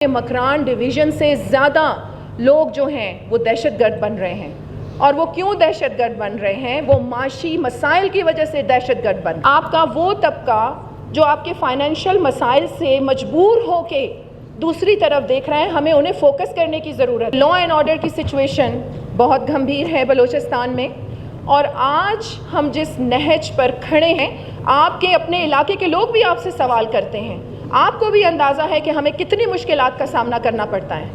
Makran division سے زیادہ لوگ جو ہیں وہ دہشت گرد بن رہے ہیں، اور وہ کیوں دہشت گرد بن رہے ہیں؟ وہ معاشی مسائل کی وجہ سے دہشت گرد بن رہے ہیں۔ آپ کا وہ طبقہ جو آپ کے فائنینشیل مسائل سے مجبور ہو کے دوسری طرف دیکھ رہے ہیں، ہمیں انہیں فوکس کرنے کی ضرورت ہے۔ لا اینڈ آرڈر کی سچویشن بہت گھمبیر ہے بلوچستان میں، اور آج ہم جس نہج پر کھڑے ہیں، آپ کے اپنے علاقے کے لوگ بھی آپ سے سوال کرتے ہیں، آپ کو بھی اندازہ ہے کہ ہمیں کتنی مشکلات کا سامنا کرنا پڑتا ہے۔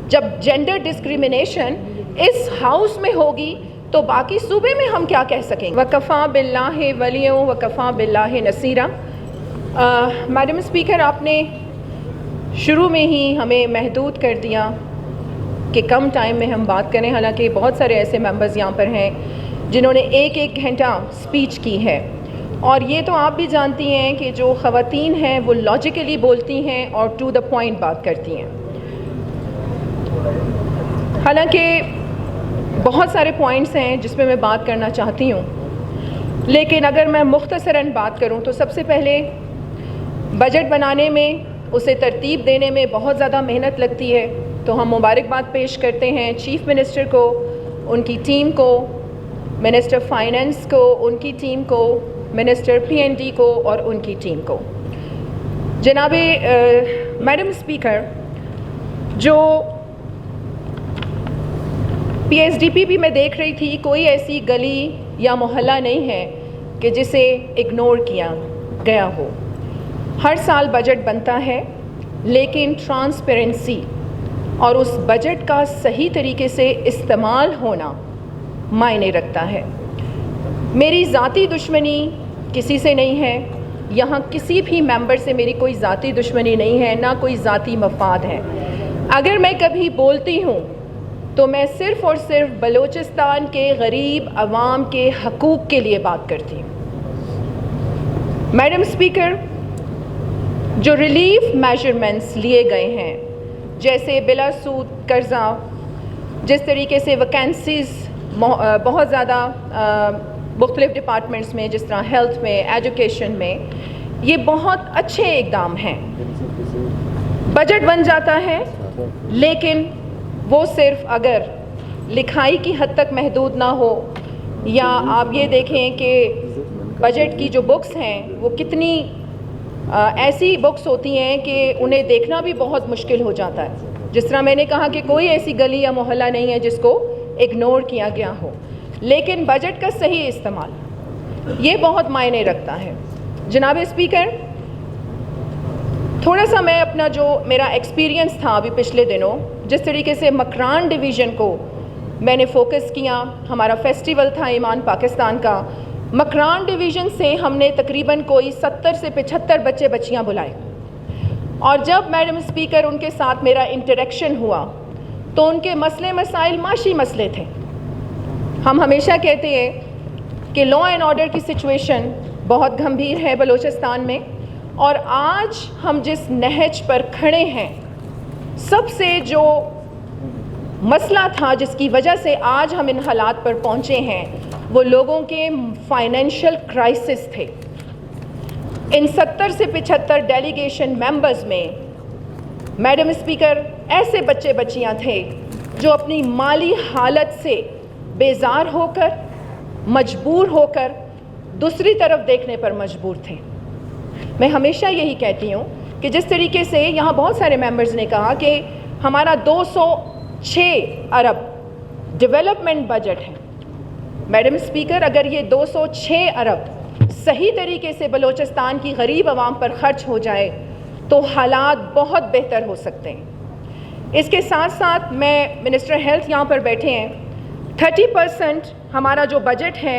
جب جینڈر ڈسکریمنیشن اس ہاؤس میں ہوگی تو باقی صوبے میں ہم کیا کہہ سکیں گے؟ وَكَفَى بِاللَّهِ وَلِيًّا وَكَفَى بِاللَّهِ نَصِيرًا۔ میڈم اسپیکر، آپ نے شروع میں ہی ہمیں محدود کر دیا کہ کم ٹائم میں ہم بات کریں، حالانکہ بہت سارے ایسے ممبرز یہاں پر ہیں جنہوں نے ایک گھنٹہ سپیچ کی ہے، اور یہ تو آپ بھی جانتی ہیں کہ جو خواتین ہیں وہ لاجیکلی بولتی ہیں اور ٹو دا پوائنٹ بات کرتی ہیں۔ حالانکہ بہت سارے پوائنٹس ہیں جس پہ میں بات کرنا چاہتی ہوں، لیکن اگر میں مختصراً بات کروں تو سب سے پہلے بجٹ بنانے میں، اسے ترتیب دینے میں بہت زیادہ محنت لگتی ہے، تو ہم مبارکباد پیش کرتے ہیں چیف منسٹر کو، ان کی ٹیم کو، منسٹر فائنینس کو، ان کی ٹیم کو، منسٹر PND کو اور ان کی ٹیم کو۔ جناب میڈم اسپیکر، جو PSDP بھی میں دیکھ رہی تھی، کوئی ایسی گلی یا محلہ نہیں ہے کہ جسے اگنور کیا گیا ہو۔ ہر سال بجٹ بنتا ہے، لیکن ٹرانسپیرنسی اور اس بجٹ کا صحیح طریقے سے استعمال ہونا معنی رکھتا ہے۔ میری ذاتی دشمنی کسی سے نہیں ہے، یہاں کسی بھی ممبر سے میری کوئی ذاتی دشمنی نہیں ہے، نہ کوئی ذاتی مفاد ہے۔ اگر میں کبھی بولتی ہوں تو میں صرف اور صرف بلوچستان کے غریب عوام کے حقوق کے لیے بات کرتی ہوں۔ میڈم اسپیکر، جو ریلیف میجرمنٹس لیے گئے ہیں، جیسے بلا سود قرضہ، جس طریقے سے ویکینسیز بہت زیادہ مختلف ڈپارٹمنٹس میں، جس طرح ہیلتھ میں، ایجوکیشن میں، یہ بہت اچھے اقدام ہیں۔ بجٹ بن جاتا ہے، لیکن وہ صرف اگر لکھائی کی حد تک محدود نہ ہو، یا آپ یہ دیکھیں کہ بجٹ کی جو بکس ہیں وہ کتنی ایسی بکس ہوتی ہیں کہ انہیں دیکھنا بھی بہت مشکل ہو جاتا ہے۔ جس طرح میں نے کہا کہ کوئی ایسی گلی یا محلہ نہیں ہے جس کو اگنور کیا گیا ہو، لیکن بجٹ کا صحیح استعمال یہ بہت معنی رکھتا ہے۔ جناب اسپیکر، تھوڑا سا میں اپنا جو میرا ایکسپیرینس تھا ابھی پچھلے دنوں، جس طریقے سے مکران ڈویژن کو میں نے فوکس کیا، ہمارا فیسٹیول تھا ایمان پاکستان کا، مکران ڈویژن سے ہم نے تقریباً کوئی 70 سے 75 بچے بچیاں بلائے، اور جب میڈم اسپیکر ان کے ساتھ میرا انٹریکشن ہوا تو ان کے مسئلے مسائل معاشی مسئلے تھے۔ ہم ہمیشہ کہتے ہیں کہ لا اینڈ آرڈر کی سچویشن بہت گھمبیر ہے بلوچستان میں، اور آج ہم جس نہج پر کھڑے ہیں، سب سے جو مسئلہ تھا جس کی وجہ سے آج ہم ان حالات پر پہنچے ہیں، وہ لوگوں کے فائنینشیل کرائسس تھے۔ ان 70 سے 75 ڈیلیگیشن ممبرز میں میڈم اسپیکر ایسے بچے بچیاں تھے جو اپنی مالی حالت سے بیزار ہو کر، مجبور ہو کر دوسری طرف دیکھنے پر مجبور تھے۔ میں ہمیشہ یہی کہتی ہوں کہ جس طریقے سے یہاں بہت سارے ممبرز نے کہا کہ ہمارا 206 ارب ڈیولپمنٹ بجٹ ہے، میڈم اسپیکر، اگر یہ 206 ارب صحیح طریقے سے بلوچستان کی غریب عوام پر خرچ ہو جائے تو حالات بہت بہتر ہو سکتے ہیں۔ اس کے ساتھ ساتھ میں منسٹر ہیلتھ یہاں پر بیٹھے ہیں، 30% ہمارا جو بجٹ ہے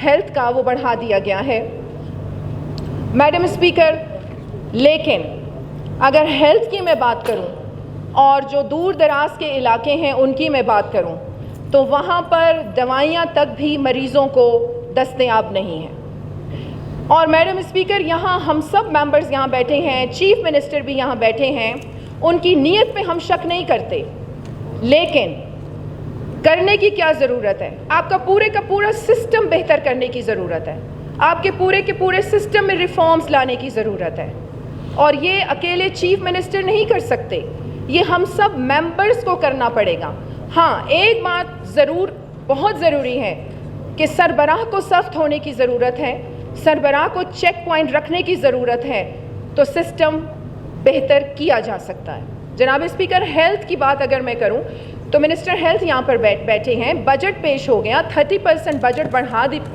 ہیلتھ کا وہ بڑھا دیا گیا ہے میڈم اسپیکر، لیکن اگر ہیلتھ کی میں بات کروں اور جو دور دراز کے علاقے ہیں ان کی میں بات کروں تو وہاں پر دوائیاں تک بھی مریضوں کو دستیاب نہیں ہیں۔ اور میڈم اسپیکر، یہاں ہم سب ممبرز یہاں بیٹھے ہیں، چیف منسٹر بھی یہاں بیٹھے ہیں، ان کی نیت پہ ہم شک نہیں کرتے، لیکن کرنے کی کیا ضرورت ہے؟ آپ کا پورا سسٹم بہتر کرنے کی ضرورت ہے، آپ کے پورے سسٹم میں ریفارمز لانے کی ضرورت ہے، اور یہ اکیلے چیف منسٹر نہیں کر سکتے، یہ ہم سب ممبرز کو کرنا پڑے گا. ہاں ایک بات ضرور بہت ضروری ہے کہ سربراہ کو سخت ہونے کی ضرورت ہے, سربراہ کو چیک پوائنٹ رکھنے کی ضرورت ہے, تو سسٹم بہتر کیا جا سکتا ہے. جناب اسپیکر, ہیلتھ کی بات اگر میں کروں تو منسٹر ہیلتھ یہاں پر بیٹھے ہیں, بجٹ پیش ہو گیا, 30% بجٹ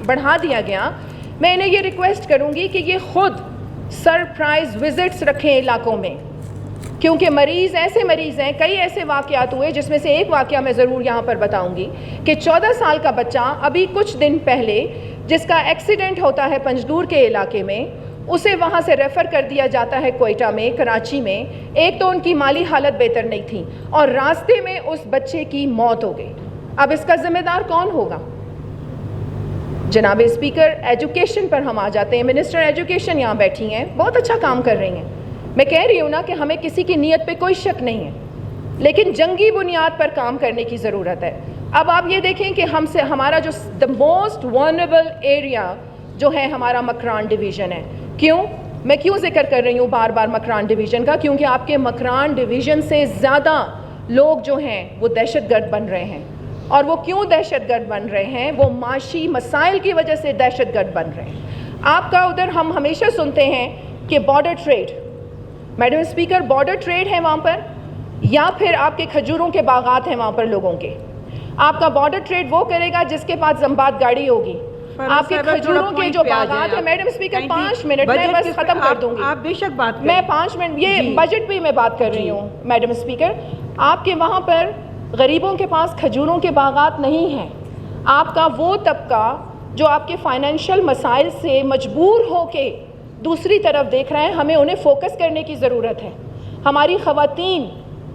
بڑھا دیا گیا. میں انہیں یہ ریکویسٹ کروں گی کہ یہ خود سرپرائز وزٹس رکھیں علاقوں میں, کیونکہ مریض ہیں, کئی ایسے واقعات ہوئے جس میں سے ایک واقعہ میں ضرور یہاں پر بتاؤں گی کہ 14 سال کا بچہ ابھی کچھ دن پہلے جس کا ایکسیڈنٹ ہوتا ہے پنجدور کے علاقے میں, اسے وہاں سے ریفر کر دیا جاتا ہے کوئٹہ میں, کراچی میں. ایک تو ان کی مالی حالت بہتر نہیں تھی اور راستے میں اس بچے کی موت ہو گئی. اب اس کا ذمہ دار کون ہوگا؟ جناب اسپیکر, ایجوکیشن پر ہم آ جاتے ہیں. منسٹر ایجوکیشن یہاں بیٹھی ہیں, بہت اچھا کام کر رہی ہیں. میں کہہ رہی ہوں نا کہ ہمیں کسی کی نیت پہ کوئی شک نہیں ہے, لیکن جنگی بنیاد پر کام کرنے کی ضرورت ہے. اب آپ یہ دیکھیں کہ ہمارا جو دا موسٹ ورنیبل ایریا جو ہے ہمارا مکران ڈویژن ہے. میں کیوں ذکر کر رہی ہوں بار بار مکران ڈویژن کا؟ کیونکہ آپ کے مکران ڈویژن سے زیادہ لوگ جو ہیں وہ دہشت گرد بن رہے ہیں. اور وہ کیوں دہشت گرد بن رہے ہیں؟ وہ معاشی مسائل کی وجہ سے دہشت گرد بن رہے ہیں. آپ کا ادھر ہم ہمیشہ سنتے ہیں کہ border trade, madam speaker, border trade ہے وہاں پر, یا پھر آپ کے کھجوروں کے باغات ہیں وہاں پر لوگوں کے. آپ کا بارڈر ٹریڈ وہ کرے گا جس کے پاس زمباد گاڑی ہوگی. آپ کے کھجوروں کے جو باغات ہیں, میڈم اسپیکر 5 منٹ میں بس ختم کر دوں گی. آپ بے شک بات میں 5 منٹ, یہ بجٹ پہ میں بات کر رہی ہوں. میڈم اسپیکر, آپ کے وہاں پر غریبوں کے پاس کھجوروں کے باغات نہیں ہیں. آپ کا وہ طبقہ جو آپ کے فائنینشیل مسائل سے مجبور ہو کے دوسری طرف دیکھ رہے ہیں, ہمیں انہیں فوکس کرنے کی ضرورت ہے. ہماری خواتین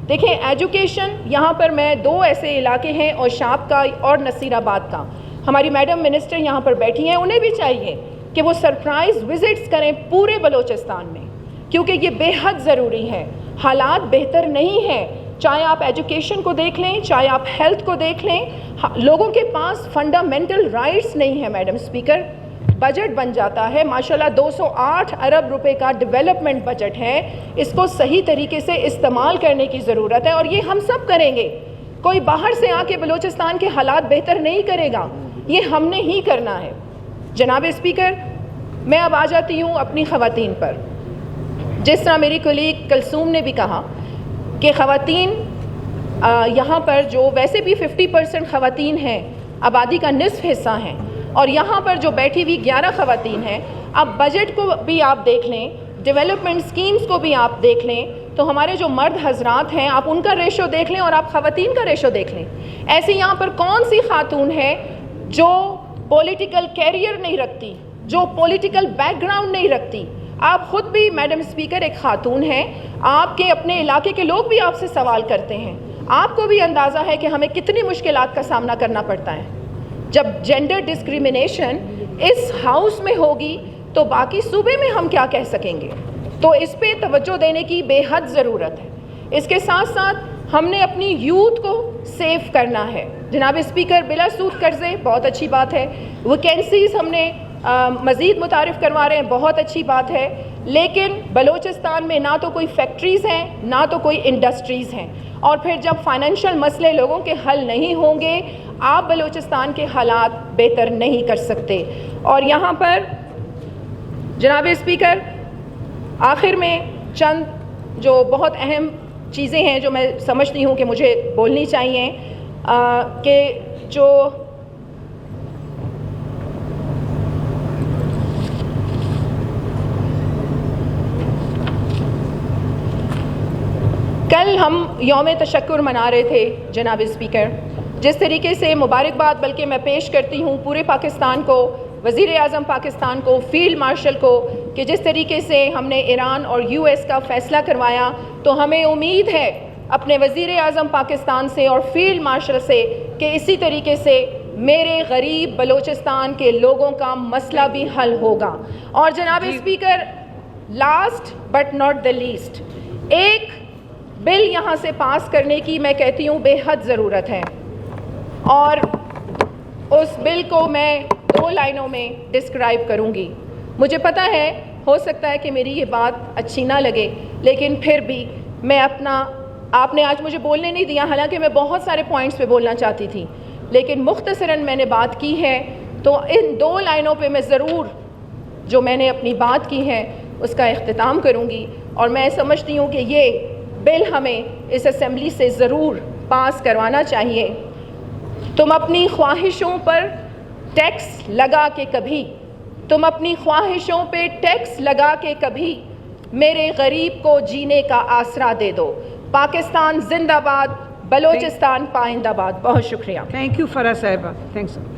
دیکھیں, ایجوکیشن یہاں پر میں 2 ایسے علاقے ہیں, اوشاب کا اور نصیر آباد کا. ہماری میڈم منسٹر یہاں پر بیٹھی ہیں, انہیں بھی چاہیے کہ وہ سرپرائز وزٹس کریں پورے بلوچستان میں, کیونکہ یہ بے حد ضروری ہے. حالات بہتر نہیں ہیں, چاہے آپ ایجوکیشن کو دیکھ لیں, چاہے آپ ہیلتھ کو دیکھ لیں. لوگوں کے پاس فنڈامنٹل رائٹس نہیں ہیں. میڈم اسپیکر, بجٹ بن جاتا ہے ماشاءاللہ 208 ارب روپے کا ڈیولپمنٹ بجٹ ہے, اس کو صحیح طریقے سے استعمال کرنے کی ضرورت ہے, اور یہ ہم سب کریں گے. کوئی باہر سے آ کے بلوچستان کے حالات بہتر نہیں کرے گا, یہ ہم نے ہی کرنا ہے. جناب اسپیکر, میں اب آ جاتی ہوں اپنی خواتین پر. جس طرح میری کولیگ کلثوم نے بھی کہا کہ خواتین یہاں پر جو ویسے بھی 50% خواتین ہیں, آبادی کا نصف حصہ ہیں, اور یہاں پر جو بیٹھی ہوئی 11 خواتین ہیں. اب بجٹ کو بھی آپ دیکھ لیں, ڈیولپمنٹ سکیمز کو بھی آپ دیکھ لیں, تو ہمارے جو مرد حضرات ہیں آپ ان کا ریشو دیکھ لیں اور آپ خواتین کا ریشو دیکھ لیں. ایسی یہاں پر کون سی خاتون ہے جو پولیٹیکل کیریئر نہیں رکھتی, جو پولیٹیکل بیک گراؤنڈ نہیں رکھتی؟ آپ خود بھی میڈم اسپیکر ایک خاتون ہیں, آپ کے اپنے علاقے کے لوگ بھی آپ سے سوال کرتے ہیں, آپ کو بھی اندازہ ہے کہ ہمیں کتنی مشکلات کا سامنا کرنا پڑتا ہے. جب جینڈر ڈسکریمنیشن اس ہاؤس میں ہوگی تو باقی صوبے میں ہم کیا کہہ سکیں گے؟ تو اس پہ توجہ دینے کی بے حد ضرورت ہے. اس کے ساتھ ساتھ ہم نے اپنی یوتھ کو سیو کرنا ہے. جناب اسپیکر, بلا سود قرضے بہت اچھی بات ہے, ویکینسیز ہم نے مزید متعارف کروا رہے ہیں, بہت اچھی بات ہے, لیکن بلوچستان میں نہ تو کوئی فیکٹریز ہیں نہ تو کوئی انڈسٹریز ہیں, اور پھر جب فائنینشیل مسئلے لوگوں کے حل نہیں ہوں گے آپ بلوچستان کے حالات بہتر نہیں کر سکتے. اور یہاں پر جناب اسپیکر, آخر میں چند جو بہت اہم چیزیں ہیں جو میں سمجھتی ہوں کہ مجھے بولنی چاہیے, کہ جو کل ہم یوم تشکر منا رہے تھے جناب اسپیکر, جس طریقے سے مبارکباد بلکہ میں پیش کرتی ہوں پورے پاکستان کو, وزیر اعظم پاکستان کو, فیلڈ مارشل کو, کہ جس طریقے سے ہم نے ایران اور US کا فیصلہ کروایا, تو ہمیں امید ہے اپنے وزیر اعظم پاکستان سے اور فیلڈ مارشل سے کہ اسی طریقے سے میرے غریب بلوچستان کے لوگوں کا مسئلہ بھی حل ہوگا. اور جناب speaker, last but not the least, ایک بل یہاں سے پاس کرنے کی میں کہتی ہوں بے حد ضرورت ہے, اور اس بل کو میں 2 لائنوں میں ڈسکرائب کروں گی. مجھے پتہ ہے ہو سکتا ہے کہ میری یہ بات اچھی نہ لگے, لیکن پھر بھی میں اپنا آپ نے آج مجھے بولنے نہیں دیا، حالانکہ میں بہت سارے پوائنٹس پہ بولنا چاہتی تھی، لیکن مختصراً میں نے بات کی ہے، تو ان 2 لائنوں پہ میں ضرور جو میں نے اپنی بات کی ہے اس کا اختتام کروں گی، اور میں سمجھتی ہوں کہ یہ بل ہمیں اس اسمبلی سے ضرور پاس کروانا چاہیے۔ تم اپنی خواہشوں پر ٹیکس لگا کے کبھی، تم اپنی خواہشوں پہ ٹیکس لگا کے کبھی میرے غریب کو جینے کا آسرا دے دو۔ پاکستان زندہ باد، بلوچستان پائندہ باد۔ بہت شکریہ۔ تھینک یو فرح صاحبہ، تھینکس۔